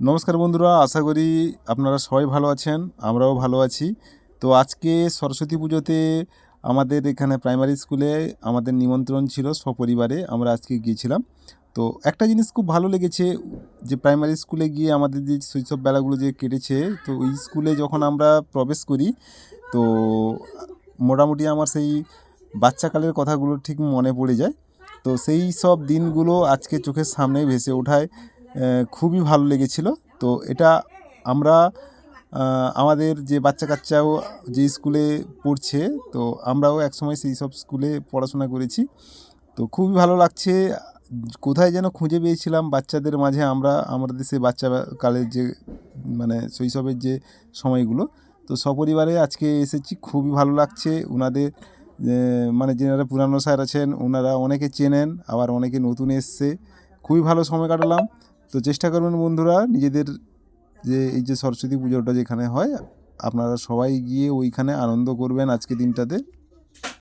নমস্কার বন্ধুরা, আশা করি আপনারা সবাই ভালো আছেন, আমরাও ভালো আছি। তো আজকে সরস্বতী পুজোতে আমাদের এখানে প্রাইমারি স্কুলে আমাদের নিমন্ত্রণ ছিল, সপরিবারে আমরা আজকে গিয়েছিলাম। তো একটা জিনিস খুব ভালো লেগেছে, যে প্রাইমারি স্কুলে গিয়ে আমাদের যে শৈশব বেলাগুলো যে কেটেছে, তো ওই স্কুলে যখন আমরা প্রবেশ করি, তো মোটামুটি আমার সেই বাচ্চাকালের কথাগুলো ঠিক মনে পড়ে যায়। তো সেই সব দিনগুলো আজকে চোখের সামনে ভেসে ওঠায় খুবই ভালো লেগেছিল। তো এটা আমরা আমাদের যে বাচ্চা কাচ্চাও যে স্কুলে পড়ছে, তো আমরাও একসময় সেই সব স্কুলে পড়াশোনা করেছি। তো খুবই ভালো লাগছে। কোথায় যেন খুঁজে পেয়েছিলাম বাচ্চাদের মাঝে আমরা আমাদের সে বাচ্চা কালের যে মানে শৈশবের যে সময়গুলো। তো সপরিবারে আজকে এসেছি, খুবই ভালো লাগছে। ওনাদের মানে যেনারা পুরানো স্যার আছেন ওনারা অনেকে চেনেন, আবার অনেকে নতুন এসছে। খুবই ভালো সময় কাটালাম। তো চেষ্টা করবেন বন্ধুরা, নিজেদের যে এই যে সরস্বতী পুজোটা যেখানে হয়, আপনারা সবাই গিয়ে ওইখানে আনন্দ করবেন আজকে দিনটাতে।